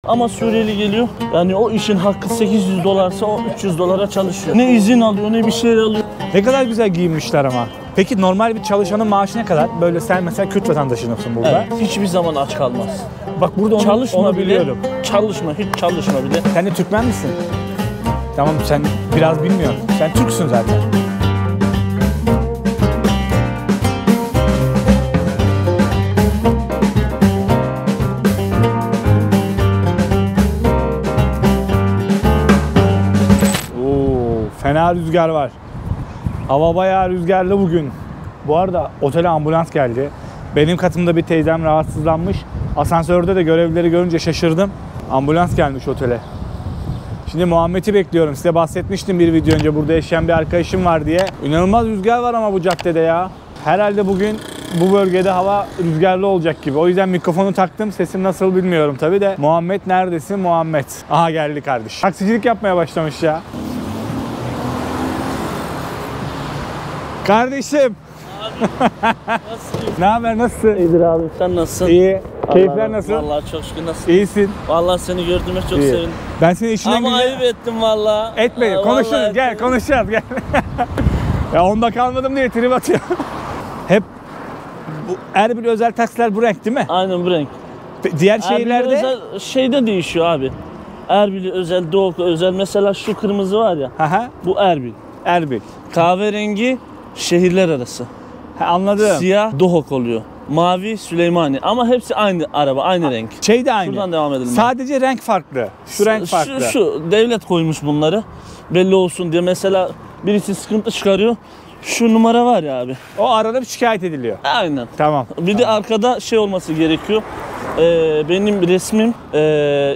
Ama Suriyeli geliyor. Yani o işin hakkı 800 dolarsa o 300 dolara çalışıyor. Ne izin alıyor ne bir şey alıyor. Ne kadar güzel giyinmişler ama. Peki normal bir çalışanın maaşı ne kadar? Böyle sen mesela Kürt vatandaşısın burada. Evet, hiçbir zaman aç kalmaz. Bak burada onu biliyorum. Çalışma, hiç çalışma bile. Sen de Türkmen misin? Tamam sen biraz bilmiyorsun. Sen Türksün zaten. Fena rüzgar var. Hava bayağı rüzgarlı bugün. Bu arada otele ambulans geldi. Benim katımda bir teyzem rahatsızlanmış. Asansörde de görevlileri görünce şaşırdım. Ambulans gelmiş otele. Şimdi Muhammed'i bekliyorum. Size bahsetmiştim bir video önce. Burada yaşayan bir arkadaşım var diye. İnanılmaz rüzgar var ama bu caddede ya. Herhalde bugün bu bölgede hava rüzgarlı olacak gibi. O yüzden mikrofonu taktım. Sesim nasıl bilmiyorum tabii de. Muhammed neredesin Muhammed? Aha geldi kardeş. Taksicilik yapmaya başlamış ya. Kardeşim. Nasılsın? Ne haber, nasılsın? İyidir abi, sen nasılsın? İyi. Keyifler nasıl? Vallahi çok şükür, nasılsın? İyisin. Vallahi seni gördüğüme çok İyi. sevindim. Ben seni işinden Ama ayıp ettim vallahi. Etmeyin. Konuşuruz. Gel konuşacağız. Gel. Ya onda kalmadım diye trip atıyor. Hep bu Erbil özel taksiler bu renk değil mi? Aynen bu renk. Diğer şehirlerde özel şeyde değişiyor abi. Erbil özel, Doğu özel. Mesela şu kırmızı var ya. Aha. Bu Erbil. Erbil. Kahverengi şehirler arası. Ha, anladım. Siyah Doğuk oluyor. Mavi Süleymani. Ama hepsi aynı araba, aynı renk. Şey de aynı. Şuradan devam edelim. Sadece renk farklı. Şu renk farklı. Şu devlet koymuş bunları. Belli olsun diye. Mesela birisi sıkıntı çıkarıyor. Şu numara var ya abi. O aranıp şikayet ediliyor. Aynen. Tamam. Bir de arkada şey olması gerekiyor. Benim resmim,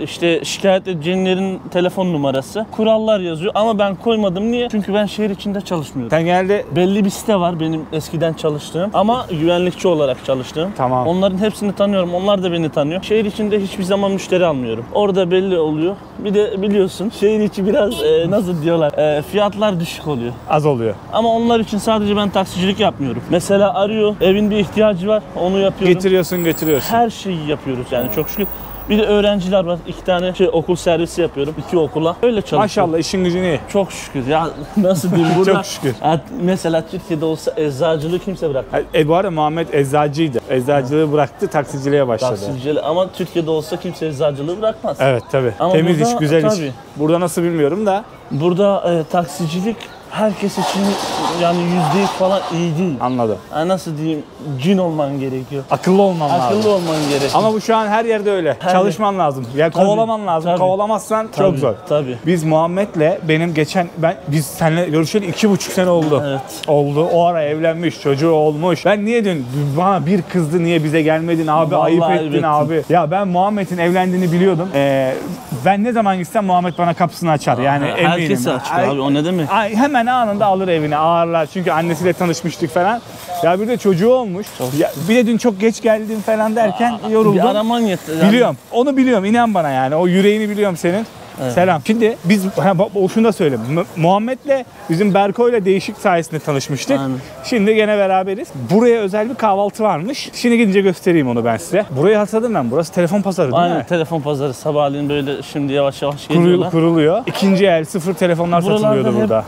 işte şikayet edeceğinlerin telefon numarası. Kurallar yazıyor ama ben koymadım. Niye? Çünkü ben şehir içinde çalışmıyorum. Sen genelde Belli bir site var benim eskiden çalıştığım ama güvenlikçi olarak çalıştığım. Tamam. Onların hepsini tanıyorum. Onlar da beni tanıyor. Şehir içinde hiçbir zaman müşteri almıyorum. Orada belli oluyor. Bir de biliyorsun şehir içi biraz nasıl diyorlar, fiyatlar düşük oluyor. az oluyor. Ama onlar için sadece ben taksicilik yapmıyorum. Mesela arıyor, evin bir ihtiyacı var, onu yapıyorum. Getiriyorsun götürüyorsun. Her şeyi yapıyoruz yani çok şükür. Bir de öğrenciler var. 2 tane okul servisi yapıyorum. 2 okula. Öyle çalışıyorum. Maşallah işin gücün iyi. Çok şükür. Ya nasıl diyeyim burada? Çok şükür. Mesela Türkiye'de olsa eczacılığı kimse bırakmaz. Bu arada Muhammed eczacıydı. Eczacılığı bıraktı, taksiciliğe başladı. Taksicilik ama Türkiye'de olsa kimse eczacılığı bırakmaz. Evet tabii. Ama Temiz burada, iş, güzel iş. tabii. Burada nasıl bilmiyorum da. Burada taksicilik herkes için yani %100 falan iyi değil. Anladım. Yani nasıl diyeyim, cin olman gerekiyor. Akıllı olman lazım. Akıllı olman gerekiyor. Ama bu şu an her yerde öyle. Her Çalışman lazım. Yani Tabii, kovalaman lazım. tabii. Kovalamazsan Tabii, çok zor. tabii. Biz Muhammed'le benim biz seninle görüşeli 2,5 sene oldu. Evet. Oldu. O ara evlenmiş, çocuğu olmuş. Ben niye diyorsun? Bana bir kızdı niye bize gelmedin abi? Vallahi ayıp ayıp ettin ettin. abi. Ya ben Muhammed'in evlendiğini biliyordum. Ben ne zaman gitsem Muhammed bana kapısını açar. Yani eminim. Herkese açık abi, o ne demek? Hemen anında alır evine ağırlar. Çünkü annesiyle tanışmıştık falan. Ya bir de çocuğu olmuş. Ya bir de dün çok geç geldin falan derken yoruldum. Bir araman yeter. Biliyorum. Onu biliyorum. İnan bana yani. O yüreğini biliyorum senin. Evet. Selam. Şimdi biz şunu da söyleyeyim. Muhammed'le bizim Berko'yla değişik sayesinde tanışmıştık. Aynen. Şimdi gene beraberiz. Buraya özel bir kahvaltı varmış. Şimdi gidince göstereyim onu ben size. Burayı hatırladım ben. Burası telefon pazarı değil Aynen, mi? telefon pazarı sabahleyin böyle şimdi yavaş yavaş geliyorlar. Kuruluyor. İkinci el sıfır telefonlar satılıyordu hep, burada.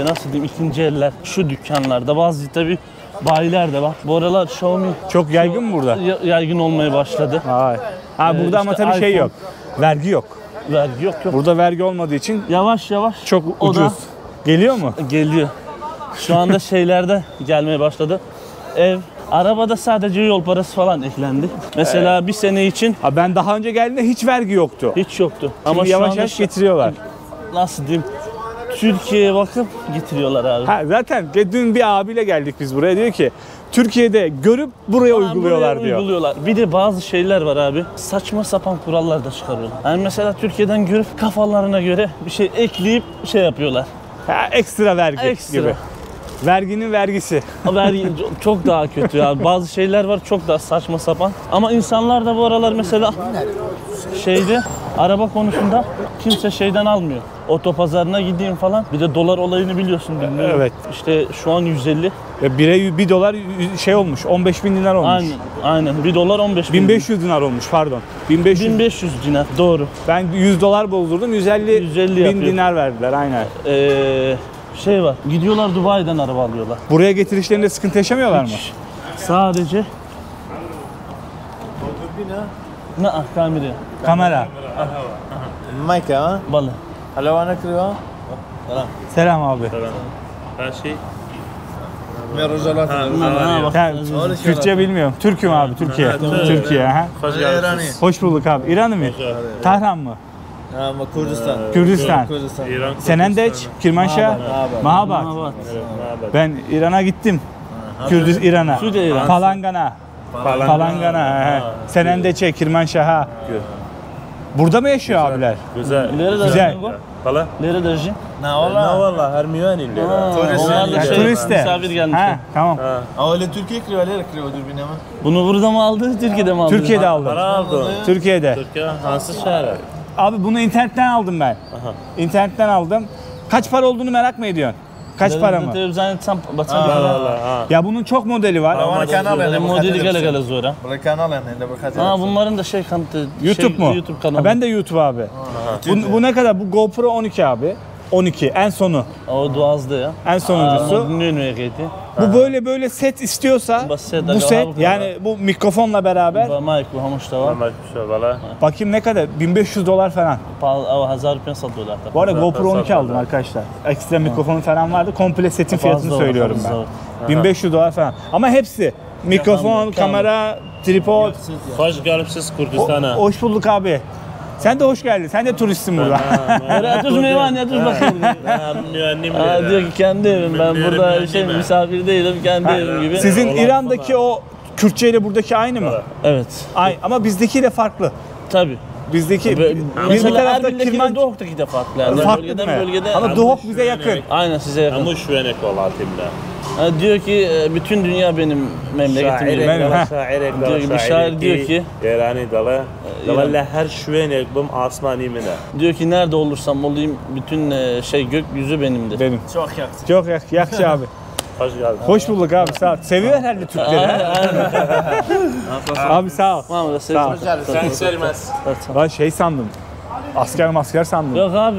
nasıl diyeyim, ikinci eller şu dükkanlarda, bazı tabii bayiler de var. Bu aralar Xiaomi Çok yaygın mı burada? yaygın olmaya başladı. Vay. Ha burada ama işte tabii şey iPhone. yok. Vergi yok. Vergi yok. Burada vergi olmadığı için Yavaş yavaş çok o da ucuz. Geliyor mu? geliyor. Şu anda şeylerde gelmeye başladı. Arabada sadece yol parası falan eklendi. Mesela bir sene için Ha ben daha önce geldiğimde hiç vergi yoktu. hiç yoktu. Ama şu yavaş anda yavaş getiriyorlar. nasıl diyeyim, Türkiye'ye bakıp getiriyorlar abi. Ha zaten dün bir abiyle geldik biz buraya, diyor ki Türkiye'de görüp buraya uyguluyorlar Buraya diyor. Uyguluyorlar. Bir de bazı şeyler var abi. Saçma sapan kurallar da çıkarıyorlar. Yani mesela Türkiye'den görüp kafalarına göre bir şey ekleyip şey yapıyorlar. Ha, ekstra vergi Ekstra. gibi. Verginin vergisi. Vergi çok daha kötü ya. Bazı şeyler var çok daha saçma sapan. Ama insanlar da bu aralar mesela araba konusunda kimse şeyden almıyor. Otopazarına gideyim falan. Bir de dolar olayını biliyorsun bilmiyorum. Evet. İşte şu an 150. Bire 1 dolar şey olmuş. 15.000 dinar olmuş. Aynen. 1 dolar 15 bin. 1500 dinar olmuş pardon. 1500. 1500 dinar doğru. Ben 100 dolar bozdurdum. 150 150 bin yapıyor. dinar verdiler aynen. Var. Gidiyorlar Dubai'den araba alıyorlar. Buraya getirişlerinde sıkıntı yaşamıyorlar mı? Sadece ne kamera Kamera. المايك ها balı. هلا وانا كريم سلام Selam abi. Her şey من رجالات Bak. Yani, Türkçe bilmiyorum. Türk'üm abi Türkiye. Türkiye. Ha. hoş geldiniz. ايراني Hoş bulduk abi. İran'ı mı? Tahran mı? كردستان Kürdistan. كردستان İran Senendeç, Kirmanşah, Mahabat. Mahabat. Ben İran'a gittim. İran'a. Suudi İran. Palangana. Palangana. he. Senendeç'e, Kirmanşah'a. Burada mı yaşıyor abiler? Güzel. Nerede Güzel. Valla. Nerede Jin? لا Ne والله valla her miyani Onlar da Yani turist de. misafir gelmiş. Ha, tamam. اول تركيا كريم ولا كريم دوربينه ما Bunu burada mı aldı, Türkiye'de mi aldı? Türkiye'de aldım. Para aldım. Türkiye'de. Türkiye hansı şehir? Abi bunu internetten aldım ben. İnternetten aldım. Kaç para olduğunu merak mı ediyorsun? Kaç para mı? Valla. Ya bunun çok modeli var. وانا كانال يعني Modeli gele gele zora. ولا كانال يعني اللي بخاطر Ha bunların da şey kanalı. YouTube mu? YouTube kanalı. Ha, ben de YouTube abi. Bu ne kadar? Bu GoPro 12 abi. 12 en sonu. O duazdı ya. En sonuncusu. Ne gitti? Bu böyle set istiyorsa bu set yani bu mikrofonla beraber Mike bu hamuş da var. Valla. bakayım ne kadar? 1500 dolar falan. Ama 1500 dolar. Bu arada GoPro 12 aldım arkadaşlar. Ekstra mikrofonu falan vardı. Komple setin fiyatını söylüyorum ben. 1500 dolar falan. Ama hepsi mikrofon, kamera, tripod. Hoş gelipsiz Kürdistan'a. Hoş bulduk abi. Sen de hoş geldin. Sen de turistsin burada. Atış meyvan atış bakayım. Diyor ki kendi evim ben burada misafir değilim kendi evim gibi. Sizin İran'daki o Kürtçe ile buradaki aynı mı? Evet. Aynı ama bizdeki de farklı. Tabii. Bizdeki bir Mesela tarafta Erbil'deki Kirman Doğuk'taki de farklı. Yani farklı bölgeden değil mi? bölgede. Ama Doğuk bize yakın. Aynen size yakın. Ama şu enek olatimde. Diyor ki bütün dünya benim memleketim. Diyor ki bir şair diyor ki İrani dalı. Valla her şüvenek bum asmani mine. diyor ki nerede olursam olayım bütün gökyüzü benimdir. Benim. شو اخي Çok yakşı abi. Hoş geldin. Hoş bulduk abi sağ ol. Seviyor herhalde Türkleri. Abi sağ ol. Tamam Sağ ol. Sen sermez. Ben şey sandım. Asker sandım. Yok abi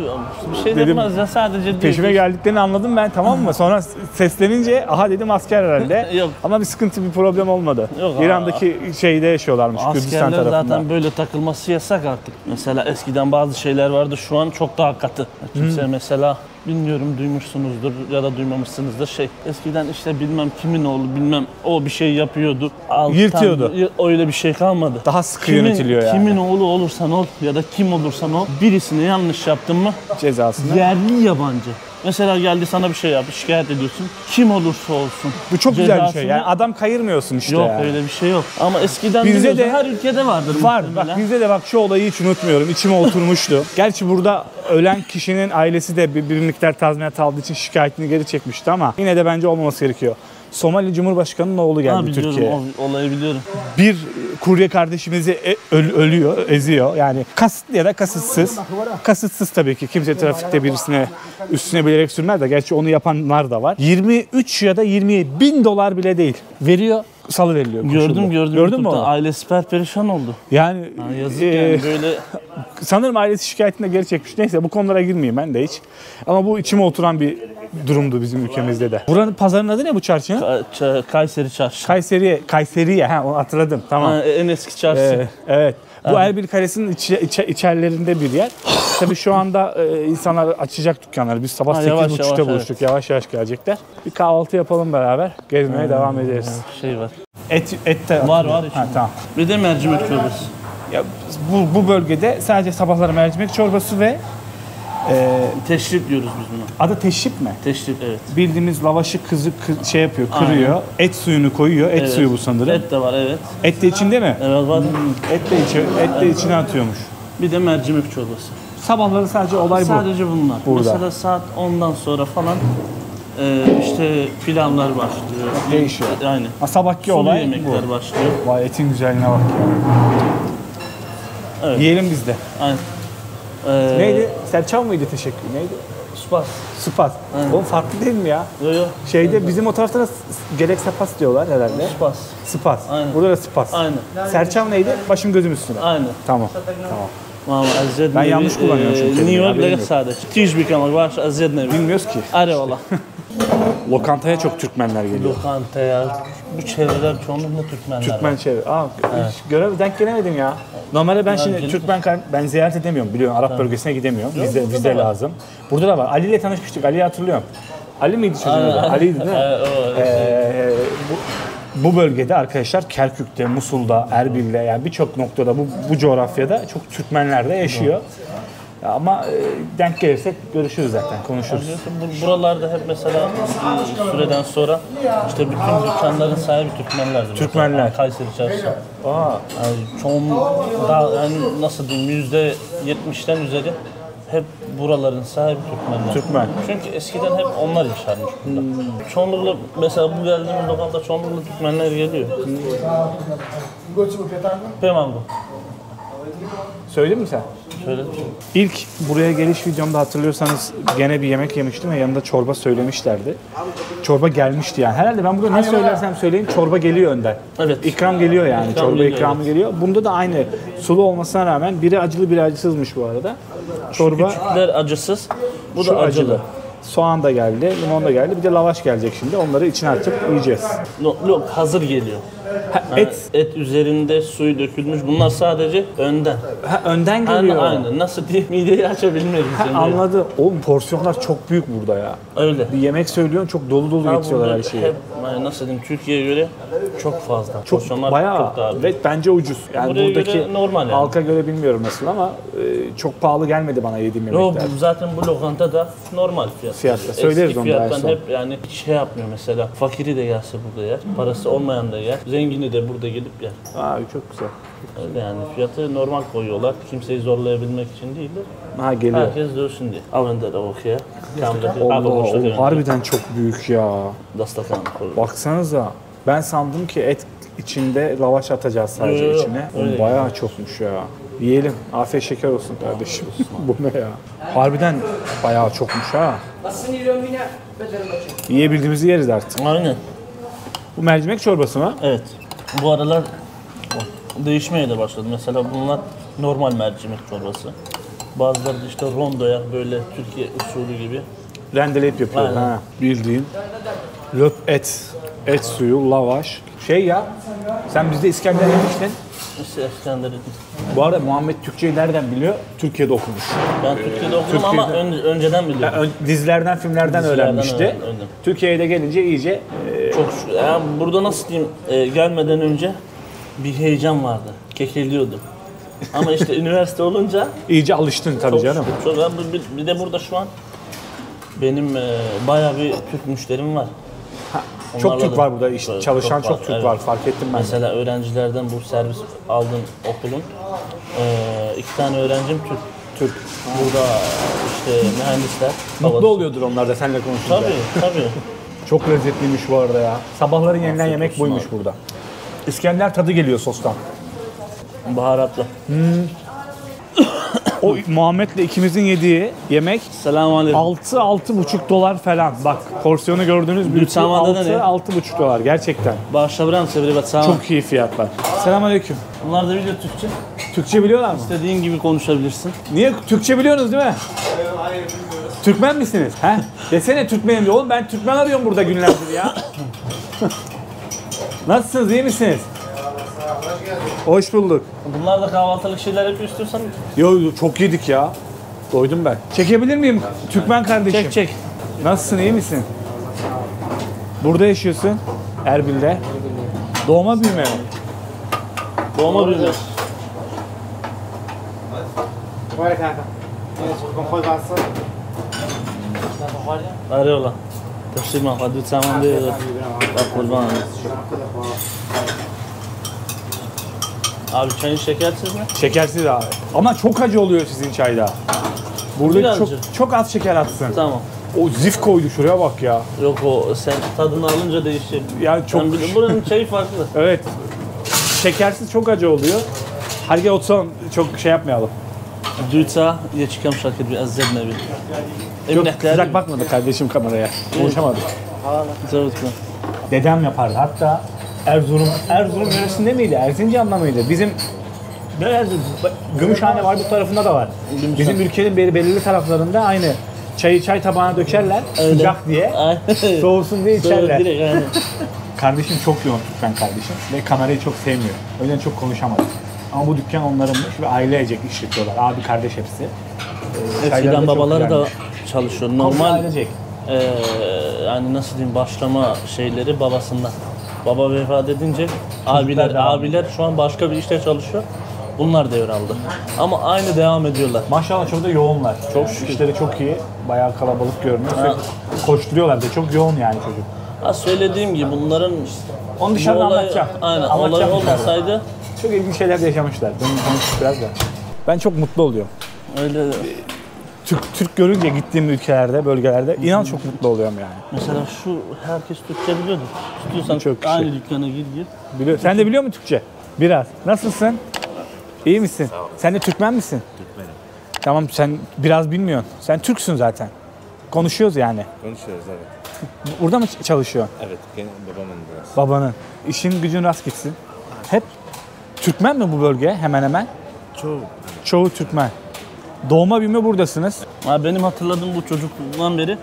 bir şey Dedim, demez ya sadece diyor Peşime ki, geldiklerini anladım ben tamam mı? Sonra seslenince aha dedim asker herhalde. Yok. Ama bir sıkıntı bir problem olmadı. Yok, İran'daki şeyde yaşıyorlarmış Kürdistan askerler tarafında. zaten böyle takılması yasak artık. Mesela eskiden bazı şeyler vardı şu an çok daha katı. Kimse mesela bilmiyorum duymuşsunuzdur ya da duymamışsınızdır eskiden işte bilmem kimin oğlu bilmem o bir şey yapıyordu. Yırtıyordu. Öyle bir şey kalmadı. Daha sıkı yönetiliyor yani. Kimin oğlu olursan ol ya da kim olursan ol birisine yanlış yaptın mı Cezasını. yerli yabancı. Mesela geldi sana bir şey yaptı şikayet ediyorsun. Kim olursa olsun. Bu çok güzel bir şey. Cezasını- Yani adam kayırmıyorsun işte. Yok yani. öyle bir şey yok. Ama eskiden Bizde biliyorsun, de her ülkede vardır. Var. muhtemelen. Bak bizde de bak şu olayı hiç unutmuyorum. İçime oturmuştu. Gerçi burada ölen kişinin ailesi de bir miktar tazminat aldığı için şikayetini geri çekmişti ama yine de bence olmaması gerekiyor. Somali Cumhurbaşkanı'nın oğlu geldi biliyorum, Türkiye'ye. o olayı biliyorum. Bir kurye kardeşimizi ölüyor, eziyor. Yani kasıtlı ya da kasıtsız. Kasıtsız tabii ki. Kimse trafikte birisine üstüne bilerek sürmez de. Gerçi onu yapanlar da var. 23 ya da 20 bin dolar bile değil. Veriyor, salıveriliyor. Gördüm. Gördün mü onu? Ailesi perperişan oldu. Yani, Yazık yani böyle. sanırım ailesi şikayetini de geri çekmiş. Neyse bu konulara girmeyeyim ben de hiç. Ama bu içime oturan bir durumdu bizim ülkemizde de. Buranın pazarın adı ne bu çarşının? Kayseri Çarşı. Kayseriye. Ha onu hatırladım. Tamam. En eski çarşı. Evet. Bu Erbil Kalesi'nin içerilerinde bir yer. Tabii şu anda insanlar açacak dükkanları. Biz sabah yavaş 8.30'da yavaş, buluştuk. Yavaş yavaş gelecekler. Bir kahvaltı yapalım beraber. Gezmeye devam ederiz. Var. Et de Var Ha, içinde. tamam. Bir de mercimek çorbası. Ya, bu bölgede sadece sabahları mercimek çorbası ve Teşrip diyoruz biz buna. adı teşrip mi? Teşrip evet. Bildiğimiz lavaşı şey yapıyor, kırıyor. Et suyunu koyuyor. Et suyu bu sanırım. Et de var evet. Et de içinde mi? Evet var. Et de içine atıyormuş. Bir de mercimek çorbası. Sabahları sadece olay bu. Sadece bunlar. Burada. Mesela saat 10'dan sonra falan işte pilavlar başlıyor. Değişiyor. Aynen. Ha, sabahki Sulu olay yemekler bu. başlıyor. Vay etin güzelliğine bak ya. Evet. Yiyelim biz de. Aynen. Neydi? Serçam mıydı teşekkür? Neydi? Spas. Spas. Aynen. Oğlum farklı değil mi ya? Yo yo. Şeyde bizim o tarafta da gerek sapas diyorlar herhalde. Spas. Spas. Aynen. Burada da spas. Aynen. Serçam neydi? Başım gözüm üstüne. Aynen. Tamam. Mama azed Ben yanlış kullanıyorum çünkü kelimeyi, New York haberim lega yok. sadece. Tiş bikamak var azed nevi. Bilmiyoruz ki. Are valla. Lokantaya çok Türkmenler geliyor. Lokantaya bu çevreler çoğunlukla Türkmenler. Türkmen var. çevre. Hiç denk gelemedim ya. Normalde ben şimdi gelip- ben ziyaret edemiyorum biliyorsun. Arap bölgesine gidemiyorum. Vize lazım. Burada da var. Ali ile tanışmıştık. Ali'yi hatırlıyorum. Ali miydi çocuğun adı? Ali'ydi değil mi? Bu bölgede arkadaşlar Kerkük'te, Musul'da, Erbil'de yani birçok noktada bu coğrafyada çok Türkmenler de yaşıyor. Ama denk gelirsek görüşürüz zaten, konuşuruz. Buralarda hep mesela bir süreden sonra işte bütün dükkanların sahibi Türkmenlerdir. Türkmenler. Mesela Kayseri Çarşı. Yani daha yani nasıl diyeyim %70'ten üzeri hep buraların sahibi Türkmenler. Türkmen. Çünkü eskiden hep onlar yaşarmış burada. Çoğunlukla mesela bu geldiğimiz lokanta çoğunlukla Türkmenler geliyor. Pemango. Söyledin mi sen? Söyledim. İlk buraya geliş videomda hatırlıyorsanız gene bir yemek yemiştim ve yanında çorba söylemişlerdi. Çorba gelmişti yani. Herhalde ben burada ne söylersem söyleyeyim çorba geliyor önden. Evet. İkram geliyor yani. İkram Çorba geliyor, ikramı geliyor. Bunda da aynı. Sulu olmasına rağmen biri acılı biri acısızmış bu arada. Çorba Küçükler acısız, bu şu da acılı. Soğan da geldi, limon da geldi. Bir de lavaş gelecek şimdi. Onları içine atıp yiyeceğiz. Yok hazır geliyor. Et üzerinde suyu dökülmüş. Bunlar sadece önden. Önden geliyor. Aynen. Nasıl diye mideyi açabilmeliyiz. yani. Anladım. Oğlum porsiyonlar çok büyük burada ya. Öyle. Bir yemek söylüyorsun çok dolu dolu Ha, getiriyorlar burada her şeyi. hep, yani nasıl diyeyim Türkiye'ye göre çok fazla. Çok Porsiyonlar bayağı çok daha büyük. ve bence ucuz. Yani Buraya buradaki göre normal yani. halka göre bilmiyorum nasıl ama çok pahalı gelmedi bana yediğim Yok yemekler. zaten bu lokanta da normal fiyat. Fiyatta. Söyleriz onu da en fiyattan son. hep yani şey yapmıyor mesela. Fakiri de gelse burada yer. Parası olmayan da yer. Zengini de burada gelip yer. Aa, çok güzel. Öyle yani fiyatı normal koyuyorlar. Kimseyi zorlayabilmek için değil de. Ha geliyor. Herkes dönsün diye. Avende de okuya. Allah, harbiden çok büyük ya. Dastakan. Baksanıza. Ben sandım ki et içinde lavaş atacağız sadece Yok, yok. içine. Öyle Oğlum, bayağı çokmuş ya. Yiyelim. Afiyet şeker olsun kardeşim. Bu ne ya? Harbiden bayağı çokmuş ha. Yiyebildiğimizi yeriz artık. Aynen. Bu mercimek çorbası mı? Evet. Bu aralar değişmeye de başladı. Mesela bunlar normal mercimek çorbası. Bazıları da işte rondoya böyle Türkiye usulü gibi. Rendeleyip yapıyor. Aynen. Ha, bildiğin. Löp et. Et suyu, lavaş. Şey ya, sen bizde İskender yemiştin. İşte İskender'in. Bu arada Muhammed Türkçeyi nereden biliyor? Türkiye'de okumuş. Ben Türkiye'de okudum ama önceden biliyorum. Dizilerden, filmlerden öğrenmişti. öğrendim. Türkiye'ye de gelince iyice Yani burada nasıl diyeyim gelmeden önce bir heyecan vardı. Kekeliyordum. Ama işte üniversite olunca iyice alıştın tabii canım. çok bir de burada şu an benim bayağı bir Türk müşterim var. Çok Onlarla Türk da var burada. İşte çalışan çok Türk evet. var. Fark ettim ben. de. Mesela öğrencilerden bu servis aldığım okulun 2 tane öğrencim Türk. Türk. Burada işte mühendisler. Mutlu babası. oluyordur onlar da seninle konuşunca. Tabii. Çok lezzetliymiş bu arada ya. Sabahların yenilen yemek buymuş burada. İskender tadı geliyor sostan. Baharatlı. O Muhammed'le ikimizin yediği yemek Selamünaleyküm. 6-6,5 dolar falan. Bak porsiyonu gördüğünüz bir Tamamında da ne? 6-6,5 dolar gerçekten. Bağışla sevri sağ ol. Çok iyi fiyatlar. Selamünaleyküm. Bunlar da biliyor Türkçe. Türkçe biliyorlar mı? İstediğin gibi konuşabilirsin. Niye? Türkçe biliyorsunuz değil mi? Türkmen misiniz? He? Desene Türkmenim diyor. Oğlum ben Türkmen arıyorum burada günlerdir ya. Nasılsınız? İyi misiniz? Hoş bulduk. Bunlar da kahvaltılık şeyler yapıyor istiyorsan. Yo çok yedik ya. Doydum ben. Çekebilir miyim Türkmen kardeşim? Çek. Nasılsın? İyi misin? Burada yaşıyorsun. Erbil'de. Doğma büyüme mi? Doğma büyüme. Bora kanka. Konfor kalsın. Arıyorlar. Taşıma hadi tamam diyor. Bak kurban. Abi çayın şekersiz mi? Şekersiz abi. Ama çok acı oluyor sizin çayda. Burada Birazcık. çok az şeker atsın. Tamam. O zif koydu şuraya bak ya. Yok o sen tadını alınca değişir. Yani çok... Sen buranın çayı farklı. Evet. Şekersiz çok acı oluyor. Hadi oturalım, çok şey yapmayalım. Duysa geçkem şakir bir azzed nevi. Çok sıcak bakmadı kardeşim kameraya. Konuşamadık. Dedem yapardı. Hatta Erzurum yöresinde miydi? Erzincan'da mıydı? Bizim nerede? Gümüşhane var, bu tarafında da var. Bizim ülkenin belirli taraflarında aynı çay tabağına dökerler. Öyle. Sıcak diye. Aynen. Soğusun diye içerler. Direkt aynen. Kardeşim çok yoğun Türkmen kardeşim ve kamerayı çok sevmiyor. O yüzden çok konuşamadık. Ama bu dükkan onlarınmış ve ailecek işletiyorlar. Abi kardeş hepsi. Çayları Eskiden da çok babaları da güzelmiş. çalışıyor. Komple Normal ailecek. yani nasıl diyeyim başlama şeyleri babasından. Baba vefat edince abiler devam şu an başka bir işte çalışıyor. Bunlar devraldı. Ama aynı devam ediyorlar. Maşallah çok da yoğunlar. Çok işleri çok iyi. Bayağı kalabalık görünüyor. Sürekli koşturuyorlar da çok yoğun yani çocuk. Ha söylediğim gibi bunların Onu dışarıda bu olay- anlatacağım. Aynen. Anlatacağım Olay dışarıda. olmasaydı Çok ilginç şeyler de yaşamışlar. Benim konuştuk biraz da. Ben çok mutlu oluyorum. öyle. Türk görünce gittiğim ülkelerde, bölgelerde inan çok mutlu oluyorum yani. Mesela şu herkes Türkçe biliyordu. İstiyorsan Çok kişi. aynı dükkana gir. Sen de biliyor musun Türkçe? Biraz. Nasılsın? İyi misin? Sen de Türkmen misin? Türkmenim. Tamam sen biraz bilmiyorsun. Sen Türksün zaten. Konuşuyoruz yani. Konuşuyoruz evet. Burada mı çalışıyorsun? Evet, babamın biraz. Babanın. İşin gücün rast gitsin. Hep Türkmen mi bu bölge hemen hemen? Çoğu. Çoğu Türkmen. Doğma büyüme buradasınız. Ha, benim hatırladığım bu çocukluğumdan beri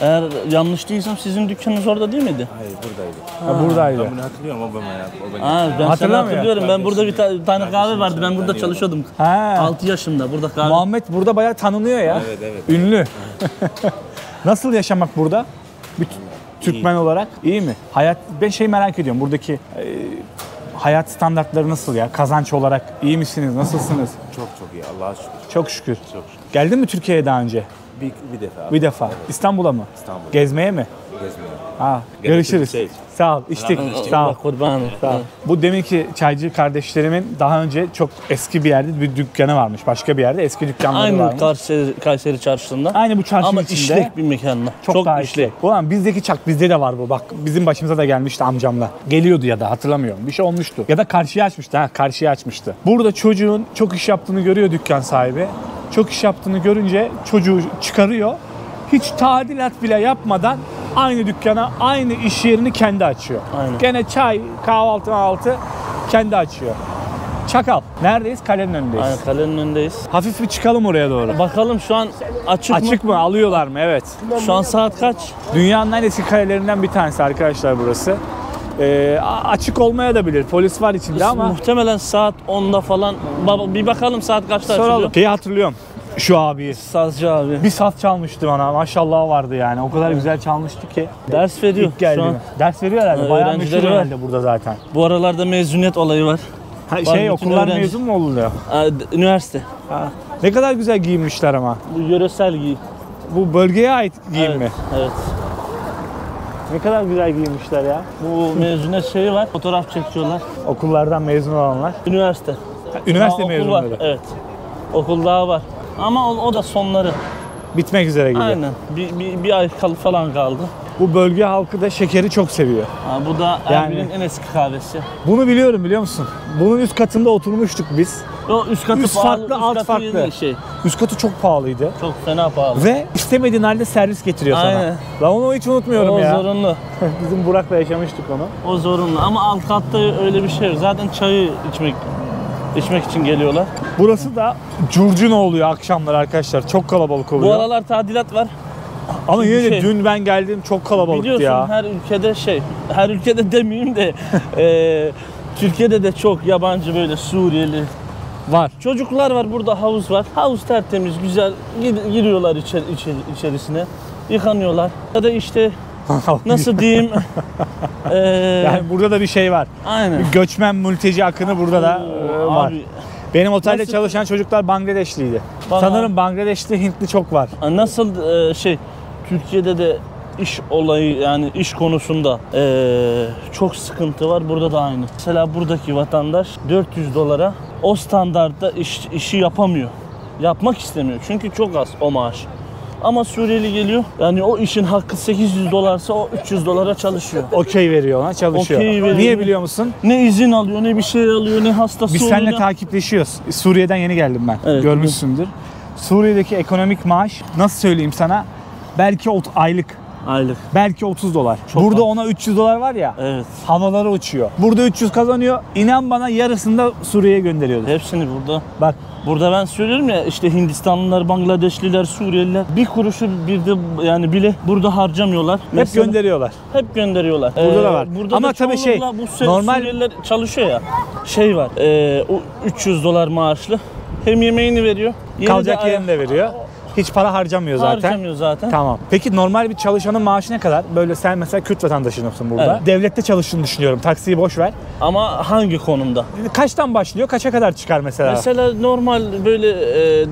eğer yanlış değilsem sizin dükkanınız orada değil miydi? Hayır buradaydı. Ha, buradaydı. Ben bunu hatırlıyorum babama ya. O beni. Ha, ben seni Hatırlamıyor. hatırlıyorum. Ben burada bir tane kahve vardı. Ben burada çalışıyordum. Ha. 6 yaşımda burada kahve. Muhammed burada bayağı tanınıyor ya. Evet evet. Ünlü. Nasıl yaşamak burada? Bir Türkmen olarak iyi mi? Hayat ben merak ediyorum. Buradaki hayat standartları nasıl ya? Kazanç olarak iyi misiniz? Nasılsınız? Çok çok iyi Allah'a şükür. Çok şükür. Çok şükür. Geldin mi Türkiye'ye daha önce? Bir defa. Bir defa. İstanbul'a mı? İstanbul'a. Gezmeye mi? Gezmiyorum. Ha, görüşürüz. Şey. Sağ ol. İçtik. Sağ ol. Allah kurban. Sağ ol. Bu deminki çaycı kardeşlerimin daha önce çok eski bir yerde bir dükkanı varmış. Başka bir yerde eski dükkanları Aynı varmış. Kayseri çarşısında. Aynı bu çarşının Ama içinde. işlek bir mekanla. Çok daha işlek. Ulan bizdeki çak bizde de var bu. Bak bizim başımıza da gelmişti amcamla. Geliyordu ya da hatırlamıyorum. Bir şey olmuştu. Ya da karşıya açmıştı. Ha karşıya açmıştı. Burada çocuğun çok iş yaptığını görüyor dükkan sahibi. Çok iş yaptığını görünce çocuğu çıkarıyor. Hiç tadilat bile yapmadan aynı dükkana, aynı iş yerini kendi açıyor. Aynen. Gene çay, kahvaltı kendi açıyor. Çakal. Neredeyiz? Kalenin önündeyiz. Aynen kalenin önündeyiz. Hafif bir çıkalım oraya doğru. Bakalım şu an Açık mı? Alıyorlar mı? Evet. Şu an saat kaç? Dünyanın en eski kalelerinden bir tanesi arkadaşlar burası. Açık olmaya da bilir. Polis var içinde ama Muhtemelen saat 10'da falan. Baba bir bakalım saat kaçta açılıyor. soralım. Şeyi hatırlıyorum. Şu abi. Sazcı abi. Bir saz çalmıştı bana. Maşallah vardı yani. O kadar güzel çalmıştı ki. Ders veriyor İlk geldi şu an. mi? Ders veriyor herhalde. Bayağı Öğrencileri meşhur var. herhalde burada zaten. Bu aralarda mezuniyet olayı var. Ha, bütün okullar öğrenci- mezun mu oluyor? Üniversite. Ha. Ne kadar güzel giyinmişler ama. Bu yöresel giy. Bu bölgeye ait giyim Evet, mi? evet. Ne kadar güzel giyinmişler ya. Bu mezuniyet şeyi var. Fotoğraf çekiyorlar. Okullardan mezun olanlar. Üniversite. Üniversite Daha okul var. mezunları. Evet. Okul daha var. Ama o da sonları. Bitmek üzere gibi. Aynen. Bir ay falan kaldı. Bu bölge halkı da şekeri çok seviyor. Ha, bu da Yani- Erbil'in en eski kahvesi. Bunu biliyorum biliyor musun? Bunun üst katında oturmuştuk biz. O üst katı Üst pahalı, farklı, üst alt katı farklı. yeni şey. Üst katı çok pahalıydı. Çok fena pahalı. Ve istemediğin halde servis getiriyor sana. Aynen. Ben onu hiç unutmuyorum O ya. zorunlu. Bizim Burak'la yaşamıştık onu. O zorunlu. Ama alt katta öyle bir şey yok. Zaten çayı içmek için geliyorlar. Burası da curcuna oluyor akşamlar arkadaşlar. Çok kalabalık Bu oluyor. aralar tadilat var. Ama yine de şey- dün ben geldim çok kalabalıktı Biliyorsun ya. her ülkede demeyeyim de Türkiye'de de çok yabancı böyle Suriyeli Var. çocuklar var. Burada havuz var. Havuz tertemiz, güzel. Giriyorlar içerisine. Yıkanıyorlar. Ya da işte nasıl diyeyim? Yani burada da bir şey var. Aynen. Bir göçmen mülteci akını burada da var. Abi, Benim otelde Nasıl- çalışan çocuklar Bangladeşliydi. Bana- Sanırım Bangladeşli, Hintli çok var. nasıl Türkiye'de de iş olayı yani iş konusunda çok sıkıntı var. Burada da aynı. Mesela buradaki vatandaş 400 dolara o standartta işi yapamıyor. Yapmak istemiyor. Çünkü çok az o maaş. Ama Suriyeli geliyor. Yani o işin hakkı 800 dolarsa o 300 dolara çalışıyor. Okey veriyor ona, çalışıyor. Okey veriyor. Niye biliyor musun? Ne izin alıyor, ne bir şey alıyor, ne hastası Biz oluyor. seninle takipleşiyoruz. Suriye'den yeni geldim ben. Evet, Görmüşsündür. Suriye'deki ekonomik maaş nasıl söyleyeyim sana? Belki aylık. Aylık. Belki 30 dolar. Çok Burada az. ona 300 dolar var ya. Evet. Havalara uçuyor. Burada 300 kazanıyor. İnan bana yarısını da Suriye'ye gönderiyordu. Hepsini burada. Bak Burada ben söylüyorum ya işte Hindistanlılar, Bangladeşliler, Suriyeliler bir kuruşu bir de yani bile burada harcamıyorlar. hep gönderiyorlar. Hep gönderiyorlar. Burada da var. Burada Ama da tabii çoğunlukla bu normal- Suriyeliler çalışıyor ya. Şey var. O 300 dolar maaşlı. Hem yemeğini veriyor. yeri Kalacak de yerini de veriyor. Hiç para harcamıyor zaten. harcamıyor zaten. Tamam. Peki normal bir çalışanın maaşı ne kadar? Böyle sen mesela Kürt vatandaşısın burada. Evet. Devlette çalıştığını düşünüyorum. Taksiyi boş ver. Ama hangi konumda? Kaçtan başlıyor? Kaça kadar çıkar mesela? Mesela normal böyle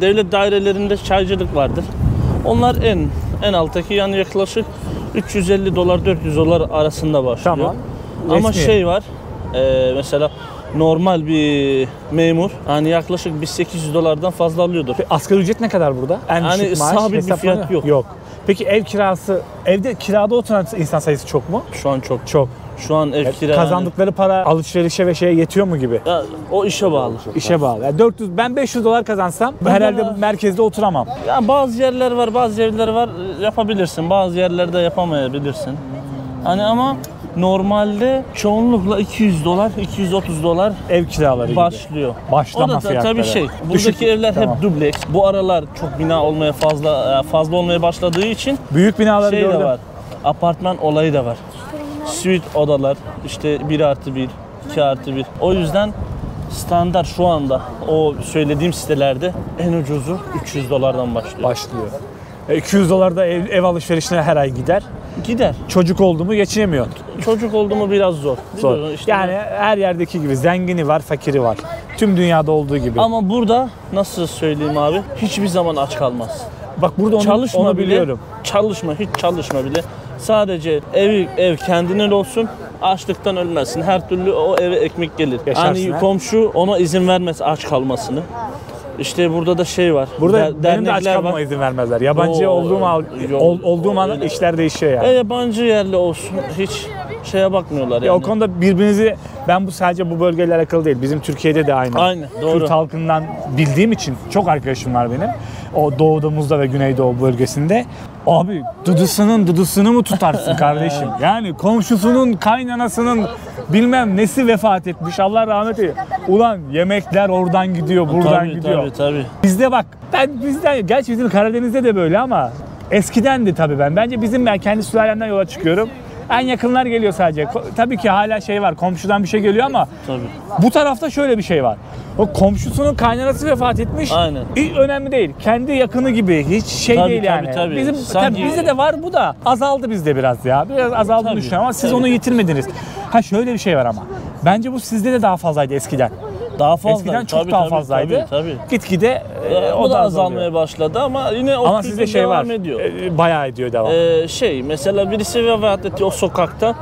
devlet dairelerinde çaycılık vardır. Onlar en alttaki yani yaklaşık 350 dolar 400 dolar arasında başlıyor. Tamam. Ama Resmi. şey var. Mesela normal bir memur hani yaklaşık 800 dolardan fazla alıyordur. Asgari ücret ne kadar burada? En Yani düşük maaş sabit bir hesaplanıyor. fiyat yok. Yok. Peki ev kirası, evde kirada oturan insan sayısı çok mu? Şu an çok. Çok. Şu an ev kira Kazandıkları para alışverişe ve şeye yetiyor mu gibi? ya, o işe bağlı. İşe bağlı. Yani 400, ben 500 dolar kazansam Ben herhalde de- merkezde oturamam. Ya bazı yerler var, bazı yerler var yapabilirsin. Bazı yerlerde yapamayabilirsin. Hani ama normalde çoğunlukla 200 dolar, 230 dolar Ev kiraları gibi. başlıyor. Başlama O da fiyatları. tabii şey. Buradaki Düşük- evler Tamam. hep dubleks. Bu aralar çok bina olmaya fazla olmaya başladığı için Büyük binaları şey gördüm. de var. Apartman olayı da var. Suite odalar işte 1+1, 2+1. O yüzden standart şu anda o söylediğim sitelerde en ucuzu 300 dolardan başlıyor. Başlıyor. 200 dolar da ev alışverişine her ay gider. Gider. Çocuk oldu mu geçinemiyor. Çocuk oldu mu biraz zor. Zor. Biliyorsun işte Yani her yerdeki gibi zengini var, fakiri var. Tüm dünyada olduğu gibi. ama burada nasıl söyleyeyim abi? Hiçbir zaman aç kalmaz. Bak burada Çalışma onu bile, biliyorum. hiç çalışma bile. Sadece ev kendinin olsun, açlıktan ölmezsin. Her türlü o eve ekmek gelir. Yaşarsın, Yani ha? komşu ona izin vermez aç kalmasını. İşte burada da şey var. Burada benim de aç dernekler kalmama var. izin vermezler. Yabancı Oo, olduğum an öyle. işler değişiyor yani. Yabancı yerli olsun hiç şeye bakmıyorlar yani. Ya o konuda birbirinizi, ben bu sadece bu bölgeyle alakalı değil. Bizim Türkiye'de de aynı. Aynen, doğru. Kürt halkından bildiğim için çok arkadaşım var benim. O doğudumuzda ve güneydoğu bölgesinde. Abi dudusunu mu tutarsın kardeşim? Yani komşusunun, kaynanasının bilmem nesi vefat etmiş. Allah rahmet eylesin. Ulan yemekler oradan gidiyor, buradan Tabii, gidiyor. tabii. Bizde bak, gerçi bizim Karadeniz'de de böyle ama eskidendi tabii ben. Bence ben kendi sülalemden yola çıkıyorum. En yakınlar geliyor sadece. Tabii ki hala şey var, komşudan bir şey geliyor ama Tabii. bu tarafta şöyle bir şey var. O komşusunun kaynanası vefat etmiş. Aynen. Önemli değil. Kendi yakını gibi hiç şey Tabii, değil yani. tabii. Bizim Sanki- bizde de var bu da azaldı bizde biraz ya. Biraz azaldığını Tabii, düşünüyorum ama siz tabii. onu yitirmediniz. Ha şöyle bir şey var ama. Bence bu sizde de daha fazlaydı eskiden. Daha fazla. Eskiden çok Tabii, daha tabii, fazlaydı. Tabii. Gitgide O da azalıyor. azalmaya başladı ama yine o Ama kültür sizde şey var. devam ediyor. Bayağı ediyor devam. Mesela birisi vefat etti o sokakta.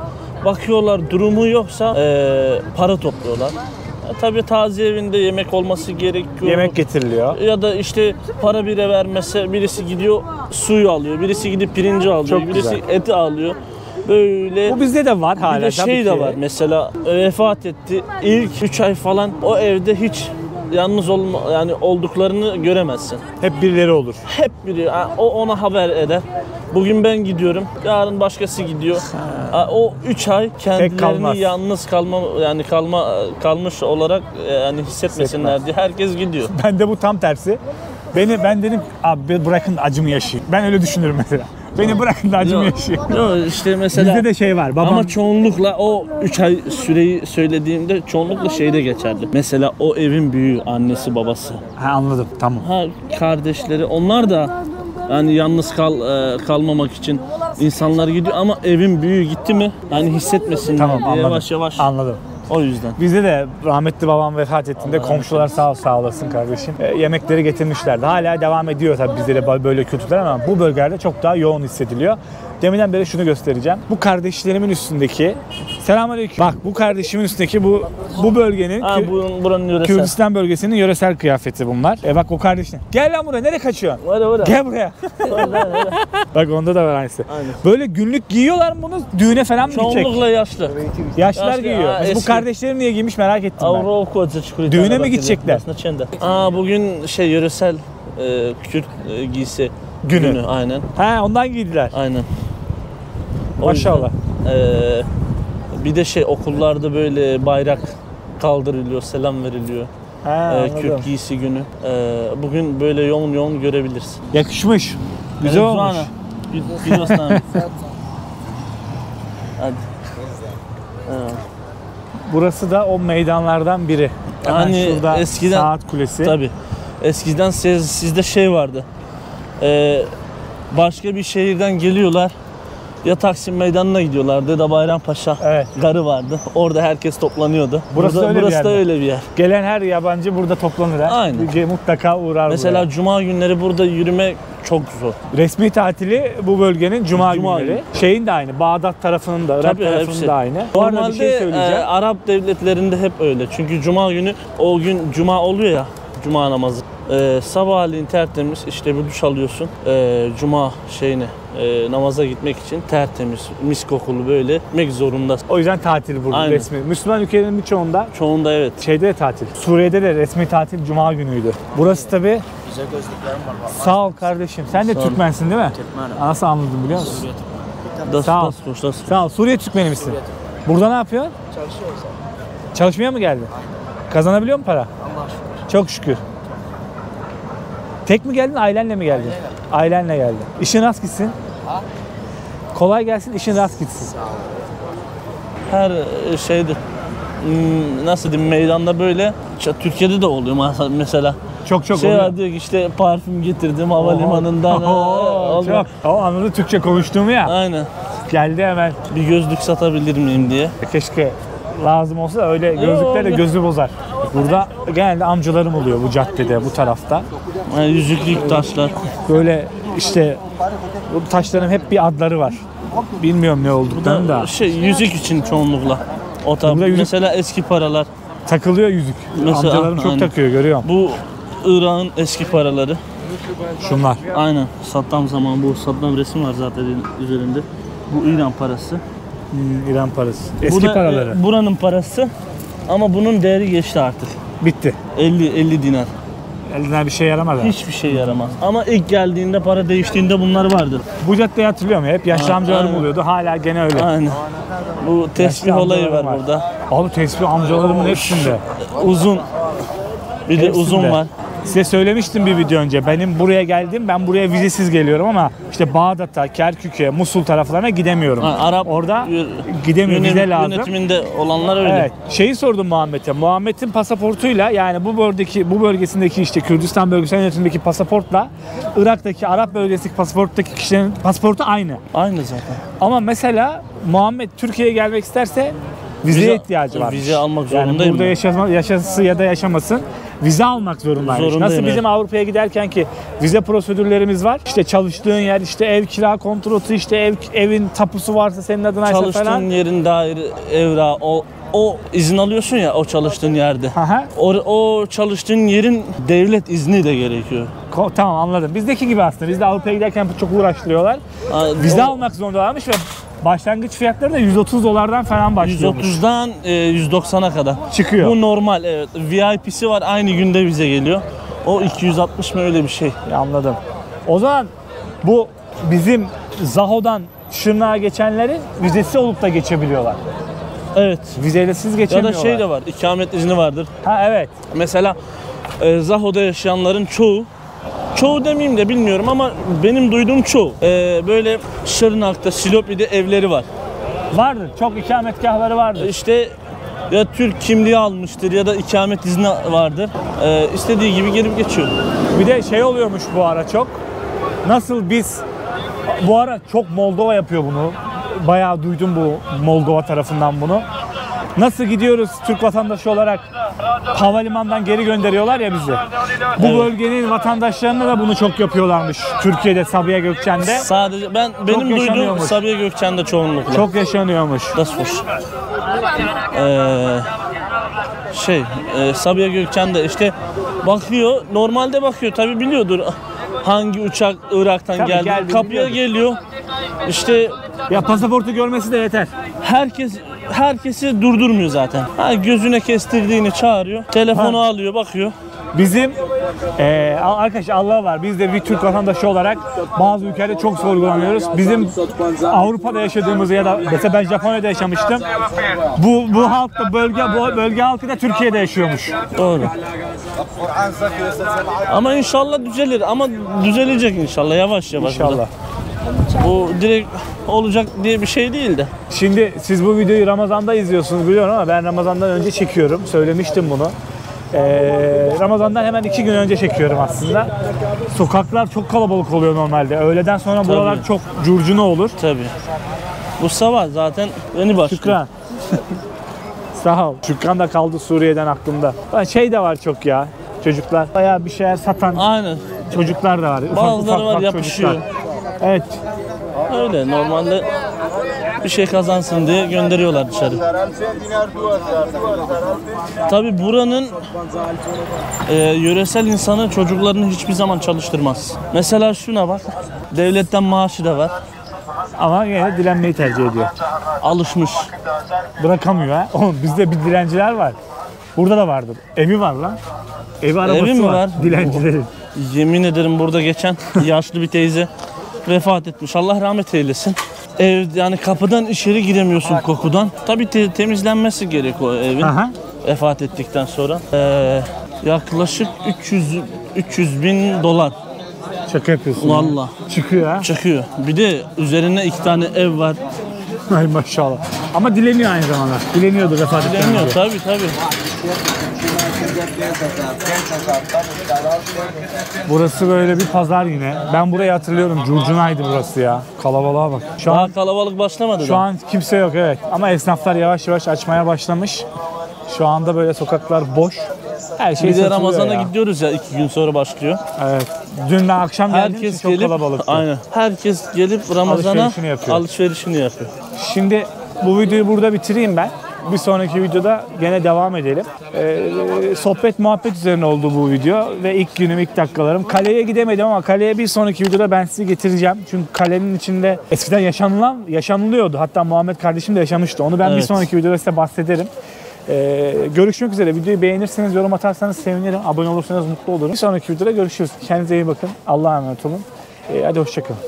Bakıyorlar durumu yoksa para topluyorlar. Tabii taziye evinde yemek olması gerekiyor. Yemek getiriliyor. Ya da işte para bire vermese birisi gidiyor suyu alıyor, birisi gidip pirinci alıyor, Çok birisi güzel. eti alıyor. Böyle Bu bizde de var hala. bir de tabii şey ki. de var mesela vefat etti ilk 3 ay falan o evde hiç yalnız olduklarını göremezsin. Hep birileri olur. Hep biri o ona haber eder. Bugün ben gidiyorum, yarın başkası gidiyor. O 3 ay kalmaz. kendilerini yalnız kalmış olarak yani hissetmesinler diye herkes gidiyor. Ben de bu tam tersi. Ben dedim abi bırakın acımı yaşayayım. Ben öyle düşünürüm mesela. Beni bırakın da acımı yaşayayım. Yok işte mesela Bizde de şey var. Babam ama çoğunlukla o 3 ay süreyi söylediğimde çoğunlukla şeyde geçerli. Mesela o evin büyüğü, annesi, babası. anladım tamam. Kardeşleri onlar da yani yalnız kalmamak için insanlar gidiyor ama evin büyüğü gitti mi yani hissetmesinler Tamam diye anladım. yavaş yavaş Anladım. o yüzden. Bizde de rahmetli babam vefat ettiğinde komşular sağ olasın kardeşim. Yemekleri getirmişlerdi. Hala devam ediyor tabii bizde de böyle kültürler ama bu bölgelerde çok daha yoğun hissediliyor. Deminden beri şunu göstereceğim. Bu kardeşlerimin üstündeki, selamünaleyküm. Bak bu kardeşimin üstündeki bu bölgenin Buranın yöresel. Kürdistan bölgesinin yöresel kıyafeti bunlar. Bak o kardeşin. Gel lan buraya, nereye kaçıyorsun? Öyle. Gel buraya. Bak onda da var aynısı. Aynen. Böyle günlük giyiyorlar mı bunu? Düğüne falan mı gidecek? Çoğunlukla yaşlı. Yaşlılar yaşlı, giyiyor. Bu eski. kardeşlerim niye giymiş merak ettim ben. Düğüne mi gidecekler? Bugün yöresel Kürt giysi Günü. Aynen. Ha ondan giydiler. Aynen. O Maşallah. yüzden, bir de okullarda böyle bayrak kaldırılıyor, selam veriliyor. Ha, anladım. Kürt giysi günü. Bugün böyle yoğun görebilirsin. Yakışmış. Güzel Evet, olmuş. Hadi. Burası da o meydanlardan biri. Hemen Hani şurada eskiden- Saat Kulesi. Tabii. Eskiden sizde vardı. Başka bir şehirden geliyorlar. Ya Taksim Meydanı'na gidiyorlardı ya da Bayrampaşa Evet. garı vardı. Orada herkes toplanıyordu. Burası öyle bir burası yer da mi? öyle bir yer. Gelen her yabancı burada toplanır. Ha? Aynen. Mutlaka uğrar Mesela buraya. cuma günleri burada yürümek çok zor. Resmi tatili bu bölgenin cuma Cuma günleri. günü. Şeyin de aynı. Bağdat tarafının da, Irak Tabii, tarafının hepsi. da aynı. Bu arada bir Normalde şey söyleyeceğim. Arap devletlerinde hep öyle. Çünkü cuma günü o gün cuma oluyor ya. Cuma namazı. Sabahleyin tertemiz işte bir duş alıyorsun. Cuma namaza gitmek için tertemiz, mis kokulu böyle gitmek zorundasın. O yüzden tatil burada Aynen. resmi. Müslüman ülkelerin birçoğunda Çoğunda evet. şeyde de tatil. Suriye'de de resmi tatil cuma günüydü. Burası tabii. Güzel gözlüklerim var. Sağ ol kardeşim. Sen de Sağ ol. Türkmensin değil mi? Türkmenim. Nasıl anladın biliyor musun? Das, Sağ ol. das, das, das. Sağ ol. Suriye Türkmeni misin? Burada ne yapıyorsun? Çalışıyoruz abi. Çalışmaya mı geldin? Kazanabiliyor musun para? Allah şükür. Çok şükür. Tek mi geldin, ailenle mi geldin? Ailenle geldin. İşin rast gitsin. Kolay gelsin, işin rast gitsin. Her nasıl diyeyim meydanda böyle Türkiye'de de oluyor mesela. Çok oluyor. Var diyor ki işte parfüm getirdim havalimanından. Oho, çok. O anladı Türkçe konuştuğumu ya. Aynen. Geldi hemen. Bir gözlük satabilir miyim diye. Keşke lazım olsa da öyle gözlükler de gözü bozar. Burada genelde amcalarım oluyor bu caddede, bu tarafta. Yani yüzüklük taşlar. Böyle işte bu taşların hep bir adları var. Bilmiyorum ne olduklarını da. Yüzük için çoğunlukla. O tabi. Burada yüzük- Mesela eski paralar. Takılıyor yüzük. Mesela, Amcalarım çok aynen. takıyor, görüyorum. Bu Irak'ın eski paraları. Şunlar. Aynen. Saddam zamanı bu. Saddam resmi var zaten üzerinde. Bu İran parası. İran parası. Bu Eski da, paraları. buranın parası. Ama bunun değeri geçti artık. Bitti. 50 dinar. Elinden bir şey yaramadı. Hiçbir şey yaramaz. Ama ilk geldiğinde para değiştiğinde bunlar vardı. Bu caddeyi hatırlıyorum ya. Hep yaşlı amcalarım aynen. oluyordu. Hala gene öyle. Aynen. Bu tesbih Yaşlı olayı var amcalarım burada. Abi tesbih amcalarımın hepsinde. Uzun. Bir de Hepsinde. uzun var. Size söylemiştim bir video önce. Benim buraya geldim. Ben buraya vizesiz geliyorum ama işte Bağdat'a, Kerkük'e, Musul taraflarına gidemiyorum. Arap Orada gidemiyorum. Vize lazım. yönetiminde olanlar öyle. Evet. Şeyi sordum Muhammed'e. Muhammed'in pasaportuyla yani bu bölgesindeki işte Kürdistan bölgesinin yönetimindeki pasaportla Irak'taki Arap bölgesindeki pasaporttaki kişilerin pasaportu aynı. Aynı zaten. Ama mesela Muhammed Türkiye'ye gelmek isterse vizeye ihtiyacı var. Vize almak Yani zorundayım. burada yaşası ya da yaşamasın vize almak zorundaymış. Zorundayım, Nasıl bizim evet. Avrupa'ya giderken ki vize prosedürlerimiz var. İşte çalıştığın yer, işte ev kira kontratı, işte evin tapusu varsa senin adına ise Çalıştığın falan. yerin dair evra o izin alıyorsun ya o çalıştığın yerde. Aha. O çalıştığın yerin devlet izni de gerekiyor. Tamam anladım. Bizdeki gibi aslında. Bizde Avrupa'ya giderken çok uğraştırıyorlar. Vize almak zorundalarmış ve başlangıç fiyatları da $130 falan başlıyormuş. 130'dan 190'a kadar. Çıkıyor. Bu normal evet. VIP'si var aynı günde vize geliyor. O 260 mı öyle bir şey. Ya anladım. O zaman bu bizim Zaho'dan Şırnak'a geçenlerin vizesi olup da geçebiliyorlar. Evet. Vizeyle siz Ya geçemiyorlar. da şey de var. İkamet izni vardır. Ha evet. Mesela Zaho'da yaşayanların çoğu demeyeyim de bilmiyorum ama benim duyduğum çoğu böyle Şırnak'ta, Silopi'de evleri var. Vardır. Çok ikametgahları vardır. İşte ya Türk kimliği almıştır ya da ikamet izni vardır. İstediği gibi gelip geçiyor. Bir de şey oluyormuş bu ara çok. Nasıl biz bu ara çok Moldova yapıyor bunu. Bayağı duydum bu Moldova tarafından bunu. Nasıl gidiyoruz Türk vatandaşı olarak havalimanından geri gönderiyorlar ya bizi. Bu Evet. bölgenin vatandaşlarına da bunu çok yapıyorlarmış. Türkiye'de, Sabiha Gökçen'de. Sadece benim duyduğum yaşanıyormuş. Sabiha Gökçen'de çoğunlukla. Çok yaşanıyormuş. Das hoş. Sabiha Gökçen'de işte bakıyor, normalde bakıyor tabi biliyordur hangi uçak Irak'tan Tabii geldi. geldiğini Kapıya biliyordur. geliyor. İşte Ya pasaportu görmesi de yeter. herkesi durdurmuyor zaten. Gözüne kestirdiğini çağırıyor. Telefonu alıyor, bakıyor. Bizim arkadaş Allah var. Biz de bir Türk vatandaşı olarak bazı ülkelerde çok sorgulanıyoruz. Bizim Avrupa'da yaşadığımız ya da mesela ben Japonya'da yaşamıştım. Bu halk da bölge halkı da Türkiye'de yaşıyormuş. Doğru. Ama inşallah düzelir. Ama düzelecek inşallah yavaş yavaş. İnşallah. Bu direkt olacak diye bir şey değil de. Şimdi siz bu videoyu Ramazan'da izliyorsunuz biliyorum ama ben Ramazan'dan önce çekiyorum. Söylemiştim bunu. Ramazan'dan hemen 2 gün önce çekiyorum aslında. Sokaklar çok kalabalık oluyor normalde. Öğleden sonra buralar çok curcuna olur. Tabii. Bu sabah zaten yeni başlıyor. Şükran. Sağ ol. Şükran da kaldı Suriye'den aklımda. Şey de var çok ya. Çocuklar bayağı bir şeyler satan Aynen. çocuklar da var. Bazıları var yapışıyor. Evet. Öyle normalde bir şey kazansın diye gönderiyorlar dışarı. Tabii buranın yöresel insanı çocuklarını hiçbir zaman çalıştırmaz. Mesela şuna bak. Devletten maaşı da var. Ama yine dilenmeyi tercih ediyor. Alışmış. Bırakamıyor ha. Oğlum bizde bir dilenciler var. Burada da vardır. Evi var lan. Evi arabası Evi mi var. var? Dilencilerin. Yemin ederim burada geçen yaşlı bir teyze vefat etmiş. Allah rahmet eylesin. Ev yani kapıdan içeri giremiyorsun kokudan. Tabii temizlenmesi gerek o evin. Aha. Vefat ettikten sonra. Yaklaşık 300 bin dolar. Şaka yapıyorsun. Vallahi Çıkıyor ha. çıkıyor. Bir de üzerine 2 tane ev var. Ay maşallah. Ama dileniyor aynı zamanda. Dileniyordu vefat ettiğinde. Bilemiyor tabii. Burası böyle bir pazar yine. Ben burayı hatırlıyorum. Curcunaydı burası ya. Kalabalığa bak. Şu an, Daha kalabalık başlamadı şu da. an kimse yok evet. Ama esnaflar yavaş yavaş açmaya başlamış. Şu anda böyle sokaklar boş. Her şey Bir de satılıyor Ramazan'a ya. gidiyoruz ya 2 gün sonra başlıyor. Evet. Dün ben akşam geldiğim için Herkes çok gelip kalabalıktı. aynen. Herkes gelip Ramazan'a Alışverişini yapıyor. alışverişini yapıyor. Şimdi bu videoyu burada bitireyim ben. Bir sonraki videoda gene devam edelim. Sohbet muhabbet üzerine oldu bu video ve ilk günüm, ilk dakikalarım. Kaleye gidemedim ama kaleye bir sonraki videoda ben sizi getireceğim. Çünkü kalenin içinde eskiden yaşanılıyordu. Hatta Muhammed kardeşim de yaşamıştı. Onu ben bir Evet. sonraki videoda size bahsederim. Görüşmek üzere. Videoyu beğenirseniz, yorum atarsanız sevinirim. Abone olursanız mutlu olurum. Bir sonraki videoda görüşürüz. Kendinize iyi bakın. Allah'a emanet olun. Hadi hoşça kalın.